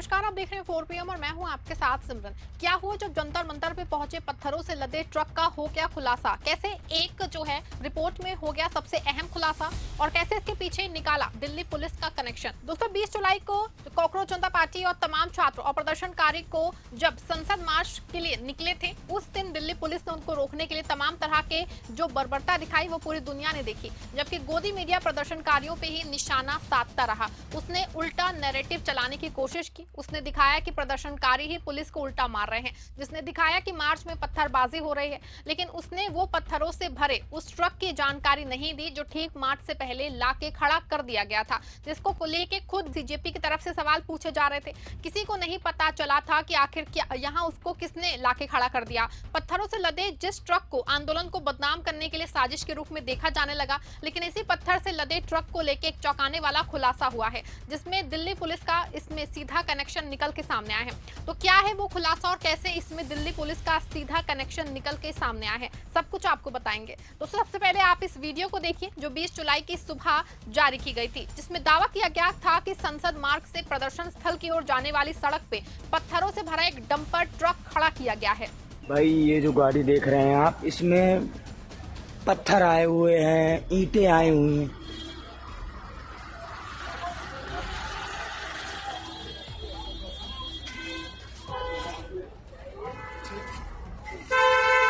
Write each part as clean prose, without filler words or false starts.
नमस्कार, आप देख रहे हैं 4 PM और मैं हूं आपके साथ सिमरन। क्या हुआ जब जंतर मंतर पे पहुंचे पत्थरों से लदे ट्रक का हो गया खुलासा? कैसे एक जो है रिपोर्ट में हो गया सबसे अहम खुलासा और कैसे इसके पीछे निकाला दिल्ली पुलिस का कनेक्शन? दोस्तों 20 जुलाई को कॉकरोच जनता पार्टी और तमाम छात्र और प्रदर्शनकारी को जब संसद मार्च के लिए निकले थे, उस दिन दिल्ली पुलिस ने उनको रोकने के लिए तमाम तरह के जो बर्बरता दिखाई वो पूरी दुनिया ने देखी। जबकि गोदी मीडिया प्रदर्शनकारियों पे ही निशाना साधता रहा। उसने उल्टा नैरेटिव चलाने की कोशिश की। उसने दिखाया कि प्रदर्शनकारी ही पुलिस को उल्टा मार रहे हैं, जिसने दिखाया कि मार्च में पत्थरबाजी हो रही है, लेकिन उसने वो पत्थरों से भरे उस ट्रक की जानकारी नहीं दी जो ठीक मार्च से पहले लाके खड़ा कर दिया गया था, जिसको लेके खुद बीजेपी की तरफ से सवाल पूछे जा रहे थे। किसी को नहीं पता चला था कि आखिर क्या यहाँ उसको किसने लाके खड़ा कर दिया। पत्थरों से लदे जिस ट्रक को आंदोलन को बदनाम करने के लिए साजिश के रूप में देखा जाने लगा, लेकिन इसी पत्थर से लदे ट्रक को लेके एक चौंकाने वाला खुलासा हुआ है, जिसमें दिल्ली पुलिस का इसमें सीधा कनेक्शन निकल के सामने आया है। तो क्या है वो खुलासा और कैसे इसमें दिल्ली पुलिस का सीधा कनेक्शन निकल के सामने आया है, सब कुछ आपको बताएंगे। तो सबसे पहले आप इस वीडियो को देखिए जो 20 जुलाई की सुबह जारी की गई थी, जिसमें दावा किया गया था कि संसद मार्ग से प्रदर्शन स्थल की ओर जाने वाली सड़क पे पत्थरों से भरा एक डंपर ट्रक खड़ा किया गया है। भाई ये जो गाड़ी देख रहे हैं आप, इसमें पत्थर आए हुए हैं, ईंटें आई हुई हैं।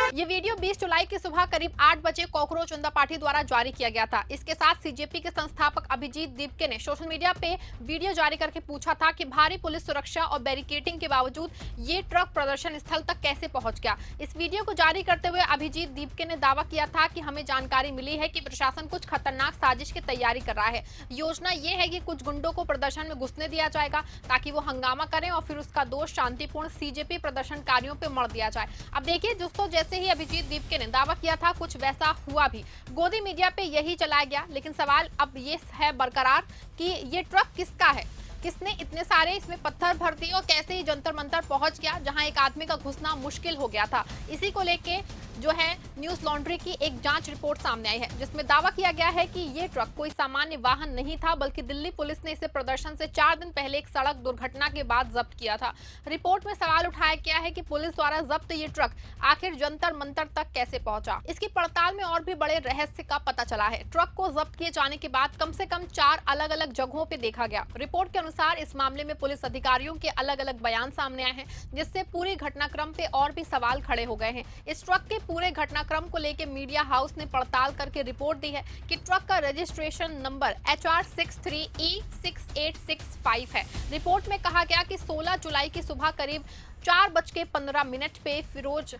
ये वीडियो 20 जुलाई की सुबह करीब 8 बजे कॉकरोच जनता पार्टी द्वारा जारी किया गया था। इसके साथ सीजेपी के संस्थापक अभिजीत दीपके ने सोशल मीडिया पे वीडियो जारी करके पूछा था कि भारी पुलिस सुरक्षा और बैरिकेडिंग के बावजूद ये ट्रक प्रदर्शन स्थल तक कैसे पहुंच गया। इस वीडियो को जारी करते हुए अभिजीत दीपके ने दावा किया था कि हमें जानकारी मिली है कि प्रशासन कुछ खतरनाक साजिश की तैयारी कर रहा है। योजना ये है कि कुछ गुंडों को प्रदर्शन में घुसने दिया जाएगा ताकि वो हंगामा करें और फिर उसका दोष शांतिपूर्ण सीजेपी प्रदर्शनकारियों पे मढ़ दिया जाए। अब देखिए दोस्तों, जैसे ही अभिजीत दीपके ने दावा किया था, कुछ वैसा हुआ भी। गोदी मीडिया पे यही चलाया गया, लेकिन सवाल अब ये है बरकरार कि ये ट्रक किसका है, किसने इतने सारे इसमें पत्थर भर दिए और कैसे ही जंतर मंतर पहुंच गया जहां एक आदमी का घुसना मुश्किल हो गया था। इसी को लेके जो है न्यूज लॉन्ड्री की एक जांच रिपोर्ट सामने आई है, जिसमें दावा किया गया है कि ये ट्रक कोई सामान्य वाहन नहीं था, बल्कि दिल्ली पुलिस ने इसे प्रदर्शन से 4 दिन पहले एक सड़क दुर्घटना के बाद जब्त किया था। रिपोर्ट में सवाल उठाया गया है कि पुलिस द्वारा जब्त ये ट्रक आखिर जंतर मंतर तक कैसे पहुंचा। इसकी पड़ताल में और भी बड़े रहस्य का पता चला है। ट्रक को जब्त किए जाने के बाद कम से कम 4 अलग अलग जगहों पे देखा गया। रिपोर्ट के अनुसार इस मामले में पुलिस अधिकारियों के अलग अलग बयान सामने आए हैं, जिससे पूरी घटनाक्रम पे और भी सवाल खड़े हो गए हैं। इस ट्रक के पूरे घटनाक्रम को लेकर मीडिया हाउस ने पड़ताल करके रिपोर्ट दी है कि ट्रक का रजिस्ट्रेशन नंबर HR63E6865 है। रिपोर्ट में कहा गया कि 16 जुलाई की सुबह करीब 4:15 पे फिरोज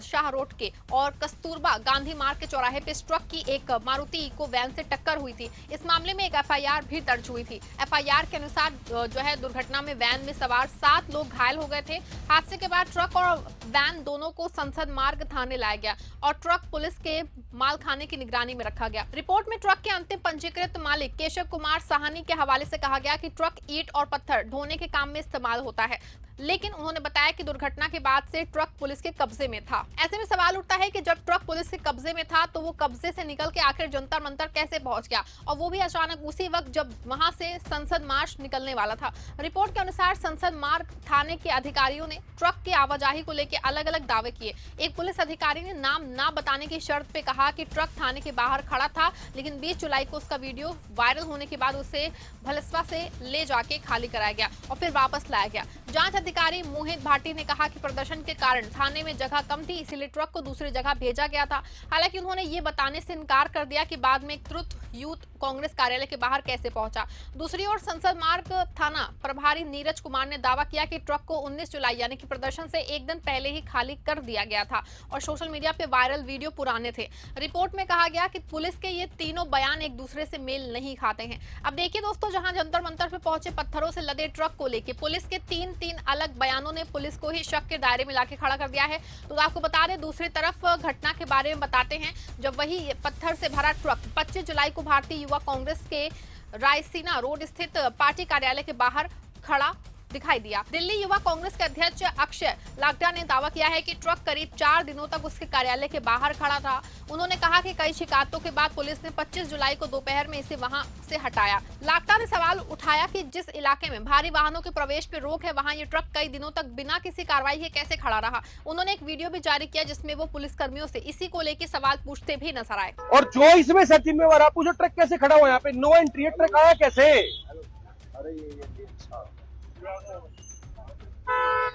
शाह रोड के और कस्तूरबा गांधी मार्ग के चौराहे पे इस ट्रक की एक मारुति इको वैन से टक्कर हुई थी। इस मामले में एक FIR भी दर्ज हुई थी। FIR के अनुसार जो है दुर्घटना में वैन में सवार 7 लोग घायल हो गए थे। हादसे के बाद ट्रक और वैन दोनों को संसद मार्ग थाने लाया गया और ट्रक पुलिस के मालखाने की निगरानी में रखा गया। रिपोर्ट में ट्रक के अंतिम पंजीकृत मालिक केशव कुमार साहनी के हवाले से कहा गया कि ट्रक ईंट और पत्थर ढोने के काम में इस्तेमाल होता है, लेकिन उन्होंने बताया कि दुर्घटना के बाद से ट्रक पुलिस के कब्जे में था। ऐसे में सवाल उठता है कि जब ट्रक पुलिस के कब्जे में था तो वो कब्जे से निकल के आखिर जंतर मंतर कैसे पहुंच गया, और वो भी अचानक उसी वक्त जब वहां से संसद मार्च निकलने वाला था। रिपोर्ट के अनुसार संसद मार्ग थाने के अधिकारियों ने ट्रक की आवाजाही को लेकर अलग अलग दावे किए। एक पुलिस अधिकारी ने नाम ना बताने की शर्त पे कहा कि ट्रक थाने के बाहर खड़ा था, लेकिन 20 जुलाई को उसका वीडियो वायरल होने के बाद उसे भलसवा से ले जाके खाली कराया गया और फिर वापस लाया गया। जांच अधिकारी मोहित भाटी ने कहा कि प्रदर्शन के कारण थाने में जगह कम थी, इसीलिए ट्रक को दूसरी जगह भेजा गया था। हालांकि उन्होंने ये बताने से इनकार कर दिया कि बाद में ट्रुथ यूथ कांग्रेस कार्यालय के बाहर कैसे पहुंचा। दूसरी ओर संसद मार्ग थाना प्रभारी नीरज कुमार ने दावा किया कि ट्रक को 19 जुलाई यानी कि प्रदर्शन से एक दिन पहले ही खाली कर दिया गया था और सोशल मीडिया पे वायरल वीडियो पुराने थे। रिपोर्ट में कहा गया कि पुलिस के ये तीनों बयान एक दूसरे से मेल नहीं खाते हैं। अब देखिए दोस्तों, जहां जंतर मंतर पे पहुंचे पत्थरों से लदे ट्रक को लेकर पुलिस के तीन अलग बयानों ने पुलिस को ही शक के दायरे में लाके खड़ा कर दिया है। तो आपको बता दें, दूसरी तरफ घटना के बारे में बताते हैं, जब वही पत्थर से भरा ट्रक 25 जुलाई को भारतीय युवा कांग्रेस के रायसीना रोड स्थित पार्टी कार्यालय के बाहर खड़ा दिखाई दिया। दिल्ली युवा कांग्रेस के अध्यक्ष अक्षय लाकड़ा ने दावा किया है कि ट्रक करीब 4 दिनों तक उसके कार्यालय के बाहर खड़ा था। उन्होंने कहा कि कई शिकायतों के बाद पुलिस ने 25 जुलाई को दोपहर में इसे वहां से हटाया। लाकड़ा ने सवाल दिखाया कि जिस इलाके में भारी वाहनों के प्रवेश पे रोक है वहां ये ट्रक कई दिनों तक बिना किसी कार्रवाई के कैसे खड़ा रहा। उन्होंने एक वीडियो भी जारी किया जिसमें वो पुलिस कर्मियों से इसी को लेकर सवाल पूछते भी नजर आए। और जो इसमें सर जिम्मेवार, आप पूछो ट्रक कैसे खड़ा हुआ यहाँ पे, नो एंट्री है, ट्रक आया कैसे?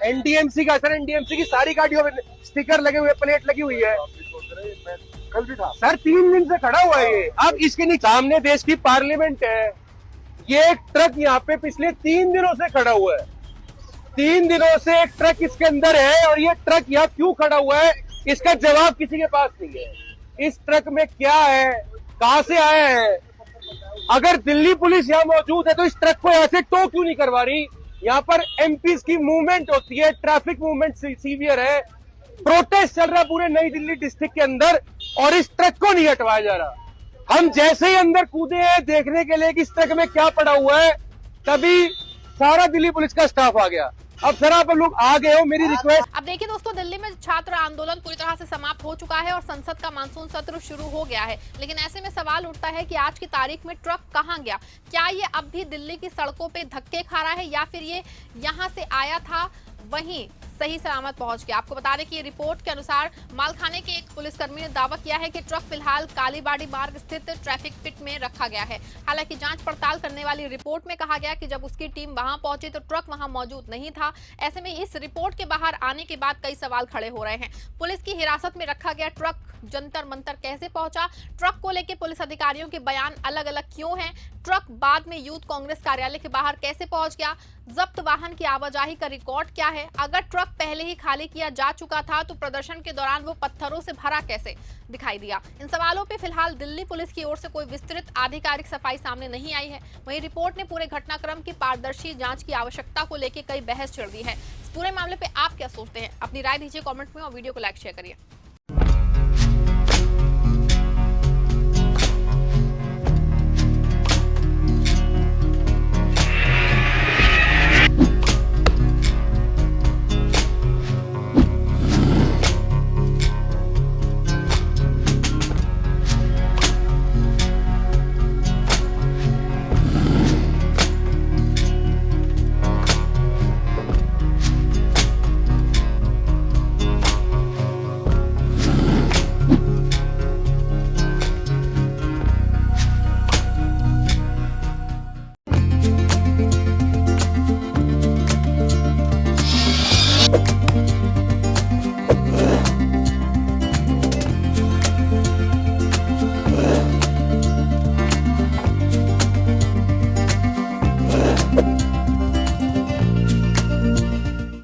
एनडीएमसी का सर, एनडीएमसी की सारी गाड़ियों में स्टिकर लगे हुए, प्लेट लगी हुई है। कल भी था सर 3 दिन से खड़ा हुआ है ये। अब इसके नीचे सामने देश की पार्लियामेंट है, ये ट्रक यहाँ पे पिछले 3 दिनों से खड़ा हुआ है। 3 दिनों से एक ट्रक इसके अंदर है और ये ट्रक यहाँ क्यों खड़ा हुआ है इसका जवाब किसी के पास नहीं है। इस ट्रक में क्या है, कहां से आया है? अगर दिल्ली पुलिस यहाँ मौजूद है तो इस ट्रक को यहाँ से टो क्यों नहीं करवा रही? यहाँ पर एमपीज की मूवमेंट होती है, ट्रैफिक मूवमेंट सीवियर है, प्रोटेस्ट चल रहा है पूरे नई दिल्ली डिस्ट्रिक्ट के अंदर और इस ट्रक को नहीं हटवाया जा रहा। हम जैसे ही अंदर कूदे हैं देखने के लिए कि इस ट्रक में क्या पड़ा हुआ है, तभी सारा दिल्ली पुलिस का स्टाफ आ गया। अब सर आप लोग आ गए हो, मेरी रिक्वेस्ट। अब देखिए दोस्तों, दिल्ली में छात्र आंदोलन पूरी तरह से समाप्त हो चुका है और संसद का मानसून सत्र शुरू हो गया है, लेकिन ऐसे में सवाल उठता है कि आज की तारीख में ट्रक कहां गया? क्या ये अब भी दिल्ली की सड़कों पे धक्के खा रहा है या फिर ये यहां से आया था वहीं सही सलामत पहुंच गया? आपको बता दें कि रिपोर्ट के अनुसार मालखाने के एक पुलिसकर्मी ने दावा किया है कि ट्रक फिलहाल कालीबाड़ी मार्ग स्थित ट्रैफिक पिट में रखा गया है। हालांकि जांच पड़ताल करने वाली रिपोर्ट में कहा गया कि जब उसकी टीम वहां पहुंची तो ट्रक वहां मौजूद नहीं था। ऐसे में इस रिपोर्ट के बाहर आने के बाद कई सवाल खड़े हो रहे हैं। पुलिस की हिरासत में रखा गया ट्रक जंतर मंतर कैसे पहुंचा? ट्रक को लेकर पुलिस अधिकारियों के बयान अलग अलग क्यों हैं? ट्रक बाद में यूथ कांग्रेस कार्यालय के बाहर कैसे पहुंच गया? जब्त वाहन की आवाजाही का रिकॉर्ड क्या है? अगर ट्रक पहले ही खाली किया जा चुका था तो प्रदर्शन के दौरान वो पत्थरों से भरा कैसे दिखाई दिया? इन सवालों पे फिलहाल दिल्ली पुलिस की ओर से कोई विस्तृत आधिकारिक सफाई सामने नहीं आई है। वहीं रिपोर्ट ने पूरे घटनाक्रम की पारदर्शी जांच की आवश्यकता को लेकर कई बहस छिड़ दी है। इस पूरे मामले पे आप क्या सोचते हैं? अपनी राय दीजिए कमेंट में और वीडियो को लाइक शेयर करिए।